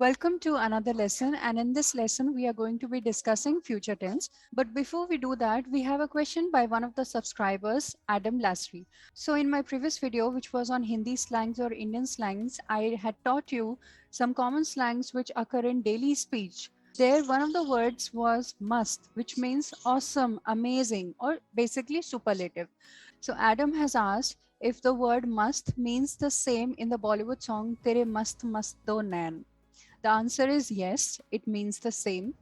Welcome to another lesson, and in this lesson we are going to be discussing future tense. But before we do that, we have a question by one of the subscribers, Adam Lasry. So in my previous video, which was on Hindi slangs or Indian slangs, I had taught you some common slangs which occur in daily speech. There, one of the words was must, which means awesome, amazing, or basically superlative. So Adam has asked if the word must means the same in the Bollywood song Tere Mast Mast Do Nain. The answer is yes, it means the same.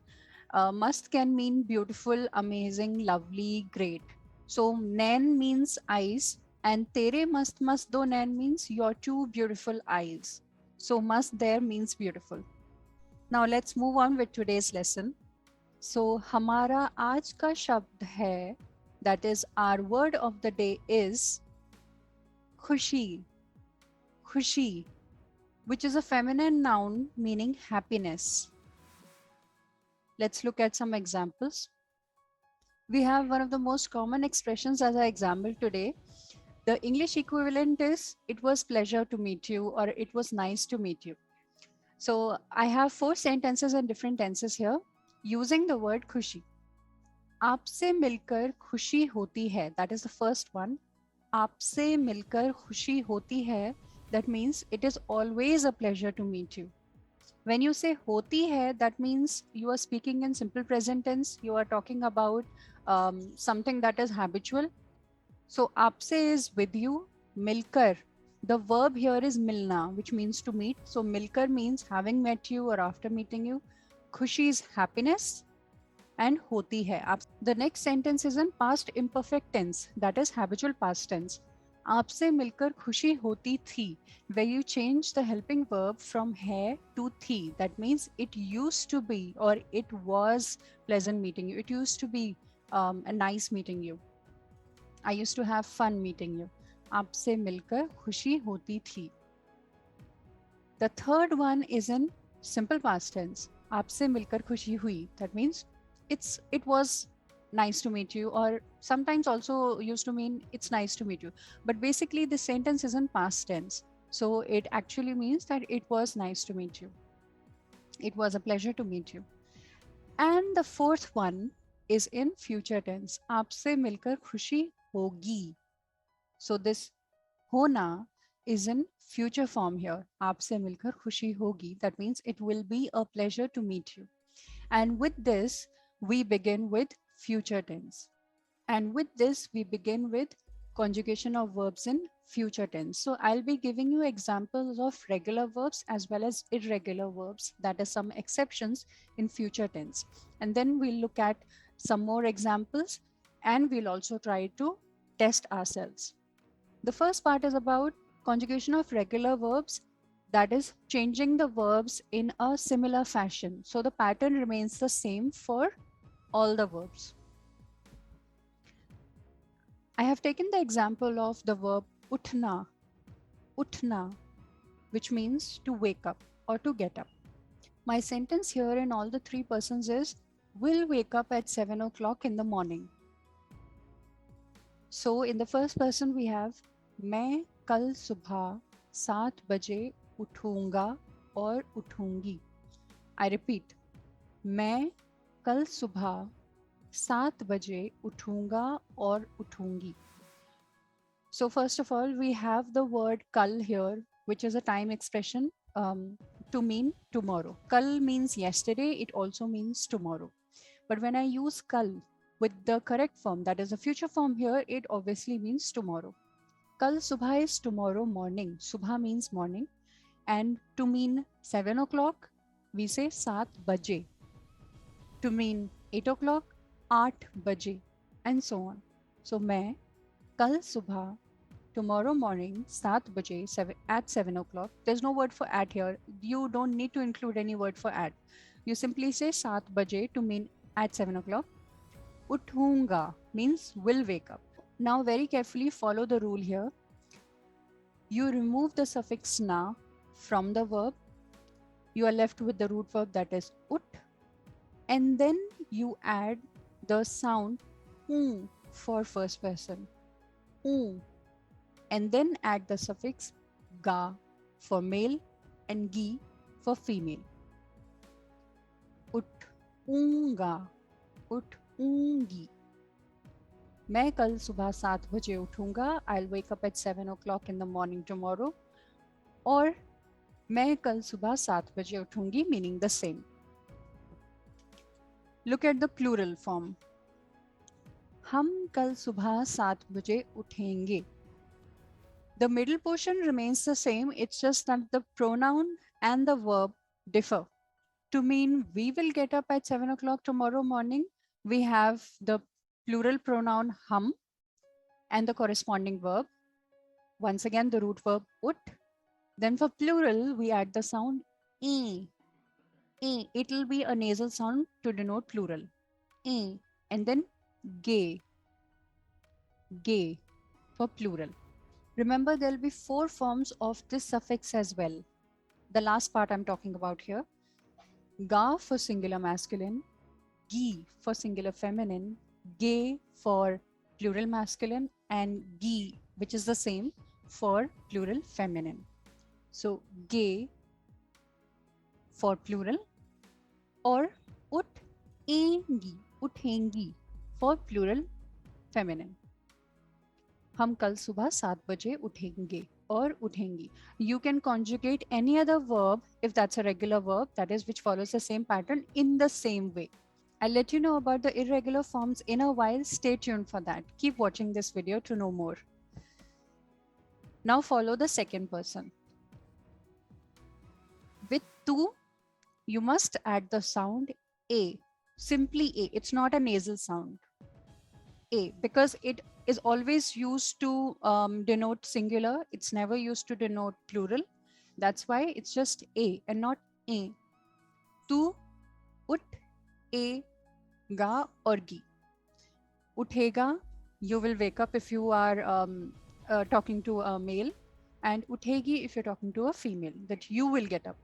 Must can mean beautiful, amazing, lovely, great. So nain means eyes, and tere mast do nain means your two beautiful eyes. So must there means beautiful. Now let's move on with today's lesson. So हमारा आज का शब्द है, that is our word of the day is खुशी. खुशी, which is a feminine noun meaning happiness. Let's look at some examples. We have one of the most common expressions as I example today. The English equivalent is it was pleasure to meet you or it was nice to meet you. So I have 4 sentences and different tenses here using the word खुशी. आपसे मिलकर खुशी होती है. That is the first one. आपसे मिलकर खुशी होती है. That means it is always a pleasure to meet you. When you say hoti hai, that means you are speaking in simple present tense. You are talking about something that is habitual. So aapse is with you. Milkar, the verb here is milna, which means to meet. So milkar means having met you or after meeting you. Khushi is happiness. And hoti hai. The next sentence is in past imperfect tense, that is habitual past tense. आपसे मिलकर खुशी होती थी, where you change the helping verb from है to थी. That means it used to be or it was pleasant meeting you. It used to be a nice meeting you. I used to have fun meeting you. आपसे मिलकर खुशी होती थी. The third one is in simple past tense. आपसे मिलकर खुशी हुई. That means it was nice to meet you, or sometimes also used to mean it's nice to meet you. But basically this sentence is in past tense. So it actually means that it was nice to meet you. It was a pleasure to meet you. And the fourth one is in future tense. आपसे मिलकर खुशी होगी. So this hona is in future form here. आपसे मिलकर खुशी होगी. That means it will be a pleasure to meet you. And with this, we begin with future tense. And with this, we begin with conjugation of verbs in future tense. So I'll be giving you examples of regular verbs as well as irregular verbs, that is some exceptions in future tense. And then we'll look at some more examples and we'll also try to test ourselves. The first part is about conjugation of regular verbs, that is changing the verbs in a similar fashion. So the pattern remains the same for all the verbs. I have taken the example of the verb uthna, which means to wake up or to get up. My sentence here in all the 3 persons is will wake up at 7 o'clock in the morning. So in the first person we have मैं कल सुबह 7 बजे उठूंगा और उठूंगी. I repeat, मैं कल सुबह 7 बजे उठूंगा और उठूंगी. So first of all, we have the word kal here, which is a time expression to mean tomorrow. Kal means yesterday. It also means tomorrow. But when I use kal with the correct form, that is the future form here, it obviously means tomorrow. Kal subha is tomorrow morning. Subha means morning. And to mean 7 o'clock, we say 7 baje. To mean 8 o'clock, 8 baje, and so on. So मैं कल सुबह tomorrow morning 7 baje at 7 o'clock. There's no word for at here. You don't need to include any word for at. You simply say 7 baje to mean at 7 o'clock. Uthunga means will wake up. Now very carefully follow the rule here. You remove the suffix na from the verb. You are left with the root verb, that is ut, and then you add the sound for first person, and then add the suffix ga for male and gi for female. ऊँगा, उठूंगी. मैं कल सुबह 7 बजे उठूंगा. I'll wake up at 7 o'clock in the morning tomorrow. और मैं कल सुबह 7 बजे उठूंगी, meaning the same. Look at the plural form. हम कल सुबह 7 बजे उठेंगे. The middle portion remains the same. It's just that the pronoun and the verb differ. To mean we will get up at 7 o'clock tomorrow morning, we have the plural pronoun hum and the corresponding verb. Once again, the root verb ut. Then for plural, we add the sound e. E. It will be a nasal sound to denote plural. E. And then gay. Gay for plural. Remember, there will be 4 forms of this suffix as well. The last part I'm talking about here. Ga for singular masculine, gi for singular feminine, gay for plural masculine, and gi, which is the same, for plural feminine. So gay for plural, or uthengi for plural feminine. हम कल सुबह 7 बजे उठेंगे or उठेंगी. You can conjugate any other verb if that's a regular verb, that is, which follows the same pattern in the same way. I'll let you know about the irregular forms in a while. Stay tuned for that. Keep watching this video to know more. Now follow the second person. With tu, you must add the sound a. Simply a. It's not a nasal sound. A, because it is always used to denote singular. It's never used to denote plural. That's why it's just a and not a. Tu, ut, a, ga or gi. Uthega, you will wake up if you are talking to a male, and uthegi if you're talking to a female, that you will get up.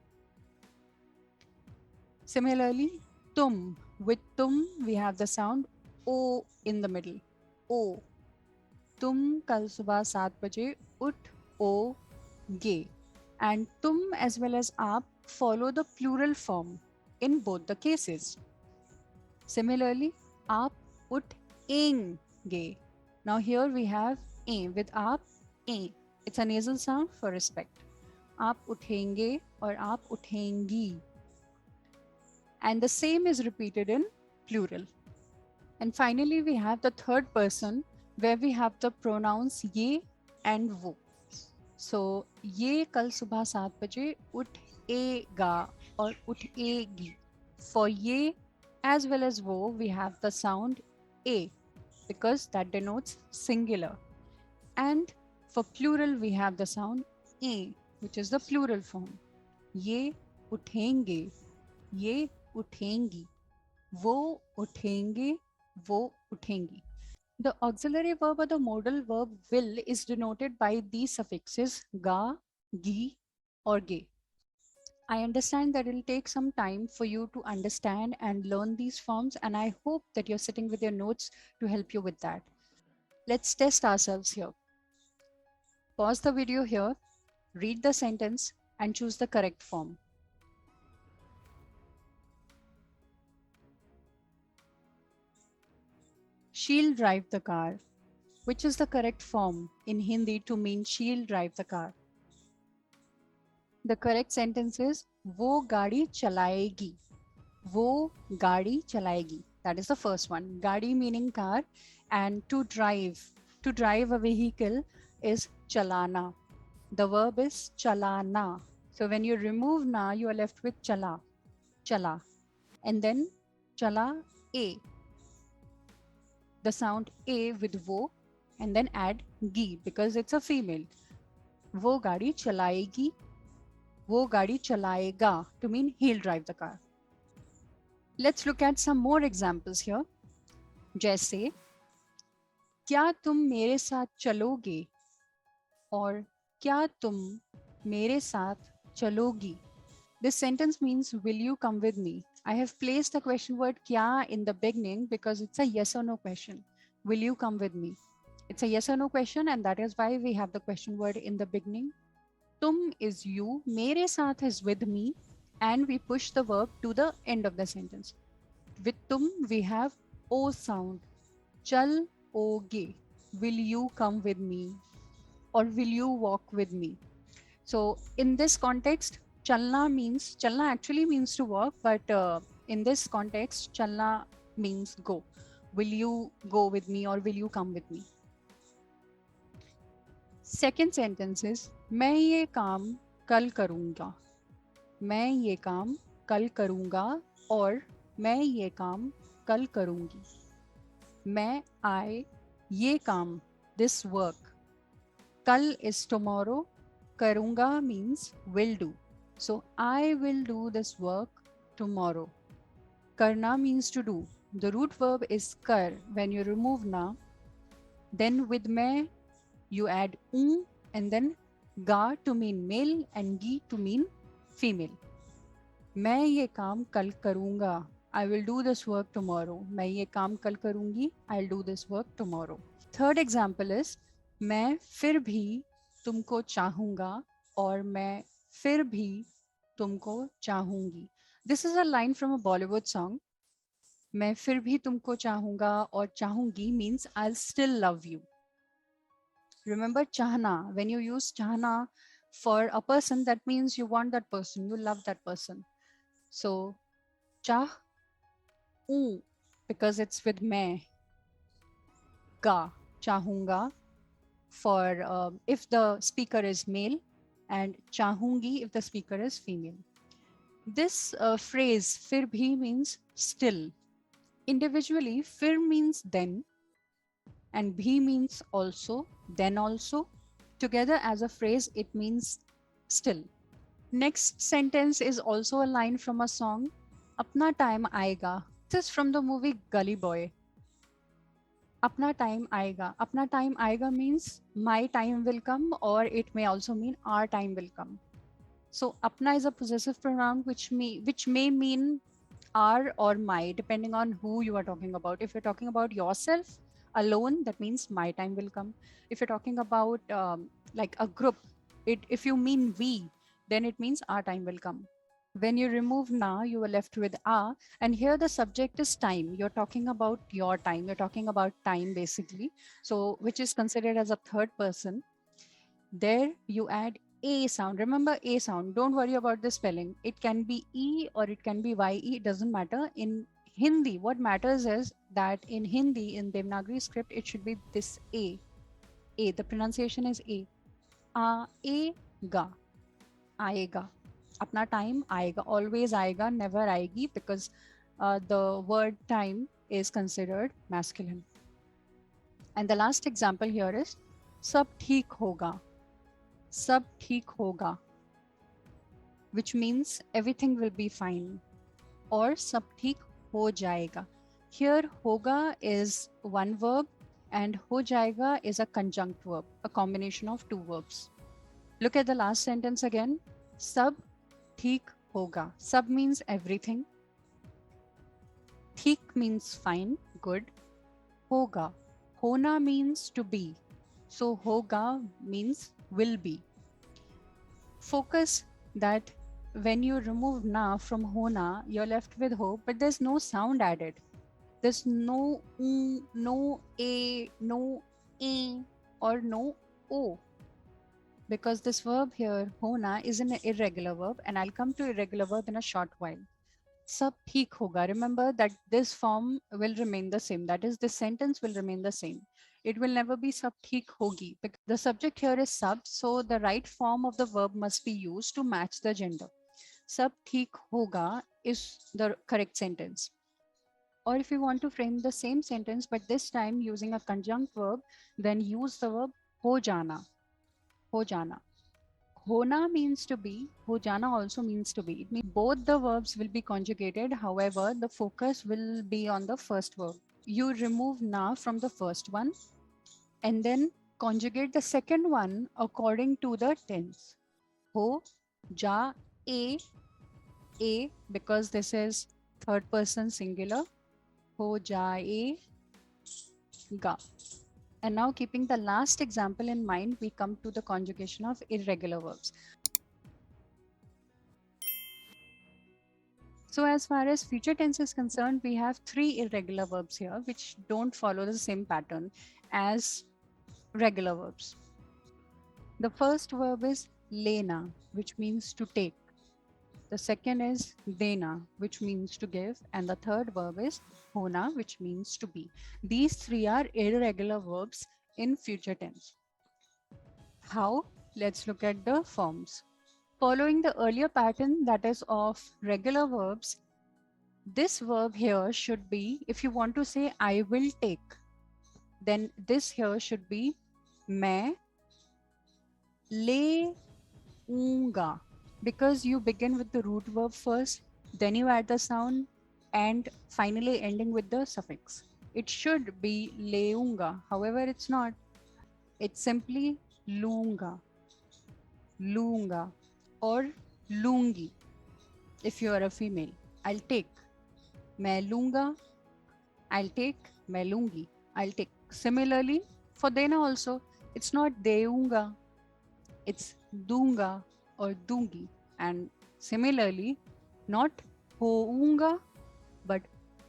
Similarly, tum, with tum we have the sound o in the middle. O. तुम कल सुबह 7 बजे उठोगे. And tum as well as aap follow the plural form in both the cases. Similarly, aap uthenge. Now here we have a with aap, a. It's a nasal sound for respect. Aap uthenge or aap uthengi. And the same is repeated in plural. And finally, we have the third person where we have the pronouns ye and wo. So, ye kal subah 7 baje uthega or uthegi. For ye as well as wo, we have the sound a because that denotes singular. And for plural, we have the sound e, which is the plural form. Ye uthenge, ye uthengi, wo uthenge, wo uthengi. The auxiliary verb or the modal verb will is denoted by these suffixes ga, gi, or ge. I understand that it will take some time for you to understand and learn these forms, and I hope that you're sitting with your notes to help you with that. Let's test ourselves here. Pause the video here, read the sentence, and choose the correct form. She'll drive the car. Which is the correct form in Hindi to mean she'll drive the car? The correct sentence is वो गाड़ी चलाएगी. वो गाड़ी चलाएगी. That is the first one. गाड़ी meaning car, and to drive a vehicle is chalana. The verb is chalana. So when you remove na, you are left with chala. Chala. And then chala a. The sound a with wo, and then add gi because it's a female. वो गाड़ी चलाएगी, वो गाड़ी चलाएगा to mean he'll drive the car. Let's look at some more examples here. जैसे क्या तुम मेरे साथ चलोगे और क्या तुम मेरे साथ चलोगी. This sentence means will you come with me. I have placed the question word kya in the beginning because it's a yes or no question. Will you come with me? It's a yes or no question, and that is why we have the question word in the beginning. Tum is you, mere saath is with me, and we push the verb to the end of the sentence. With tum, we have O sound. Chal oge. Will you come with me? Or will you walk with me? So in this context, chalna actually means to walk, but in this context, chalna means go. Will you go with me or will you come with me? Second sentence is मैं ये काम कल करूँगा. मैं ये काम कल करूँगा और मैं ये काम कल करूँगी. मैं I ये काम this work. Kal is tomorrow. Karunga means will do. So I will do this work tomorrow. Karna means to do. The root verb is kar. When you remove na, then with me you add and then ga to mean male and gi to mean female. मैं ये काम कल करूँगा. I will do this work tomorrow. मैं ये काम कल करूँगी. I'll do this work tomorrow. Third example is मैं फिर भी तुमको चाहूँगा और मैं फिर भी तुमको चाहूँगी. This is a line from a Bollywood song. मैं फिर भी तुमको चाहूँगा और चाहूँगी means I'll still love you. Remember chahna. When you use chahna for a person, that means you want that person, you love that person. So chah because it's with मैं. Ga chahunga for if the speaker is male, and chahungi if the speaker is female. This phrase fir bhi means still. Individually, fir means then and bhi means also, then also. Together as a phrase, it means still. Next sentence is also a line from a song, Apna time aayega. This is from the movie Gully Boy. Apna time aayega. Apna time aayega means my time will come, or it may also mean our time will come. So apna is a possessive pronoun which may mean our or my, depending on who you are talking about. If you're talking about yourself alone, that means my time will come. If you're talking about like a group, if you mean we, then it means our time will come. When you remove na, you are left with a, and here the subject is time. You're talking about your time. You're talking about time basically. So which is considered as a third person. There you add a sound. Remember a sound. Don't worry about the spelling. It can be e or it can be ye. It doesn't matter. In Hindi, what matters is that in Hindi, in Devanagari script, it should be this a. A. The pronunciation is a. Aega. Aega. Apna time aega. Always aega, never aegi, because the word time is considered masculine. And the last example here is sab theek hoga. Sab theek hoga, which means everything will be fine, or sab theek ho jayega. Here hoga is one verb and ho jayega is a conjunct verb, a combination of two verbs. Look at the last sentence again. Sab theek hoga. Sab means everything. Theek means fine, good. Hoga. Hona means to be. So hoga means will be. Focus that when you remove na from hona, you're left with ho, but there's no sound added. There's no no a, no e, or no o. Because this verb here, hona, is an irregular verb, and I'll come to irregular verb in a short while. Sab theek hoga. Remember that this form will remain the same. That is, this sentence will remain the same. It will never be sab theek hogi. The subject here is sub, so the right form of the verb must be used to match the gender. Sab theek hoga is the correct sentence. Or if you want to frame the same sentence, but this time using a conjunct verb, then use the verb ho jana. Ho jana. Hona means to be, ho jana also means to be. It means both the verbs will be conjugated. However, the focus will be on the first verb. You remove na from the first one and then conjugate the second one according to the tense. Ho, ja, a, because this is third person singular. Ho, ja, ga. And now, keeping the last example in mind, we come to the conjugation of irregular verbs. So as far as future tense is concerned, we have three irregular verbs here which don't follow the same pattern as regular verbs. The first verb is lena, which means to take. The second is dena, which means to give. And the third verb is hona, which means to be. These three are irregular verbs in future tense. How? Let's look at the forms. Following the earlier pattern, that is of regular verbs, this verb here should be, if you want to say I will take, then this here should be मैं लेऊंगा, because you begin with the root verb first, then you add the sound, and finally ending with the suffix. It should be लेऊंगा. However, it's not. It's simply लूंगा, लूंगा, or लूंगी if you are a female. I'll take. मैं लूंगा, I'll take, मैं लूंगी, I'll take. Similarly, for देना also, it's not देऊंगा, it's दूंगा or दूंगी. And similarly, not होऊंगा, but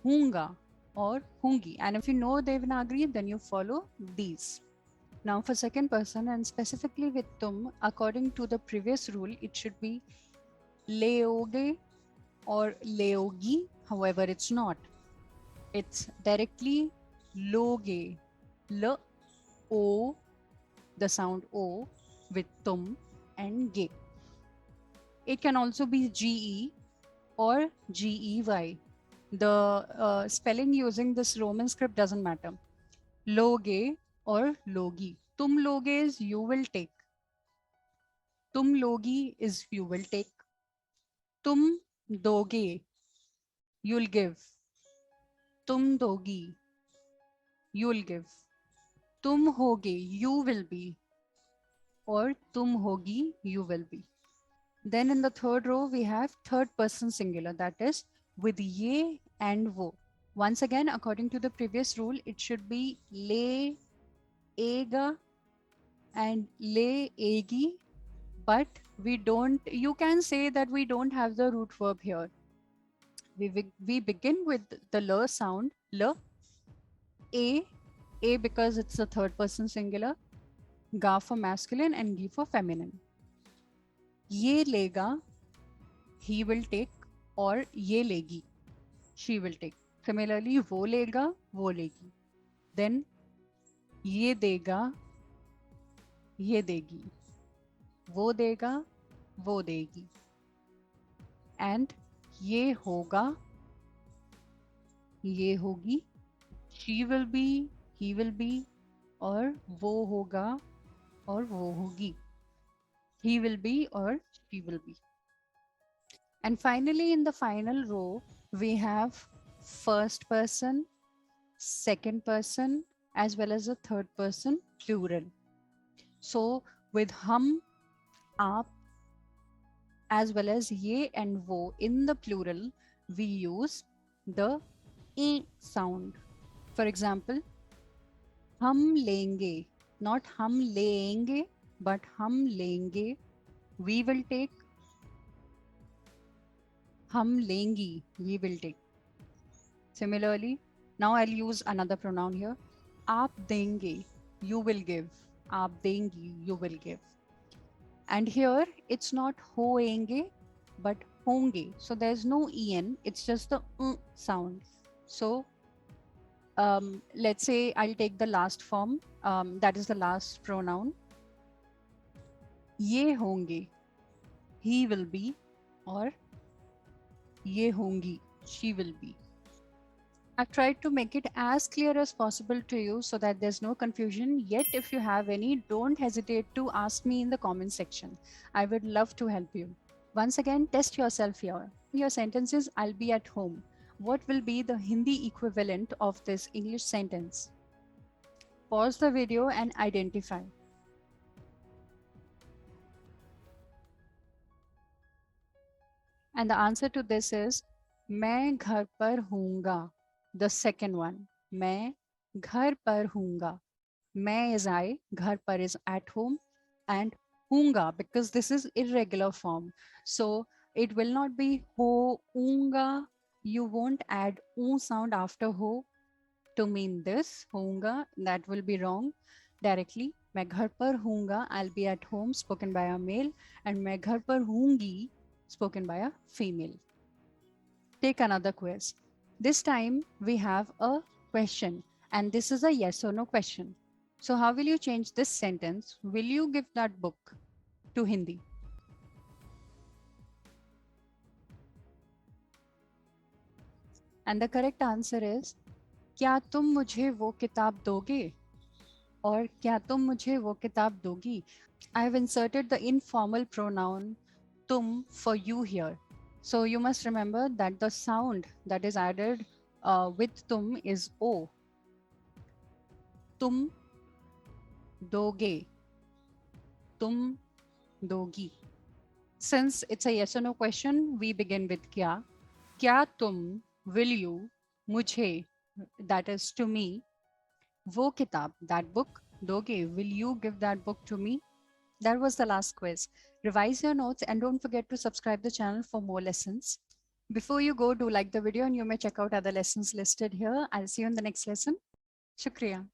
होऊंगा or होंगी. And if you know Devanagari, then you follow these. Now for second person, and specifically with तुम, according to the previous rule, it should be लेओगे or लेओगी. However, it's not. It's directly loge, l, o, the sound o with tum and ge. It can also be ge or gey. The spelling using this Roman script doesn't matter. Loge or logi. Tum loge is you will take. Tum logi is you will take. Tum doge, you'll give. Tum dogi, you'll give. Tum hoge, you will be, or tum hogi, you will be. Then in the third row, we have third person singular, that is with ye and wo. Once again, according to the previous rule, it should be le ega and le egi, but we don't, you can say that we don't have the root verb here. We begin with the l sound, l, a because it's the third person singular, ga for masculine and gi for feminine. Ye lega, he will take, or ye legi, she will take. Similarly, wo lega, wo legi. Then ye dega, ye degi. Wo dega, wo degi. And ye hoga, ye hogi. She will be, he will be, or wo hoga, or wo hogi. He will be or she will be. And finally, in the final row, we have first person, second person, as well as a third person plural. So with hum, aap, as well as ye and wo in the plural, we use the e sound. For example, hum lenge, not hum leenge, but hum lenge. We will take. Hum lengi, we will take. Similarly, now I'll use another pronoun here. Aap denge, you will give. Aap dengi, you will give. And here it's not hoenge, but honge. So there's no en, it's just the sound. So let's say I'll take the last form, that is the last pronoun. Ye honge, he will be, or ye hongi, she will be. I've tried to make it as clear as possible to you so that there's no confusion. Yet, if you have any, don't hesitate to ask me in the comment section. I would love to help you. Once again, test yourself here. Your sentences, I'll be at home. What will be the Hindi equivalent of this English sentence? Pause the video and identify. And the answer to this is, मैं घर पर हूँगा. The second one, मैं घर पर हूँगा. मैं is I, घर पर is at home, and हूँगा because this is irregular form. So It will not be hounga. You won't add oo sound after ho to mean this, hoonga. That will be wrong directly. मैं घर पर हूँगा, I'll be at home, spoken by a male, and मैं घर पर हूँगी, spoken by a female. Take another quiz. This time we have a question, and this is a yes or no question. So how will you change this sentence? Will you give that book to Hindi? And the correct answer is, क्या तुम मुझे वो किताब दोगे? और क्या तुम मुझे वो किताब दोगी? I have inserted the informal pronoun tum for you here. So you must remember that the sound that is added with tum is o. Tum doge. Tum dogi. Since it's a yes or no question, we begin with kya. Kya tum, will you, mujhe, that is to me, wo kitab, that book, doge, will you give that book to me? That was the last quiz. Revise your notes and don't forget to subscribe the channel for more lessons. Before you go, do like the video and you may check out other lessons listed here. I'll see you in the next lesson. Shukriya.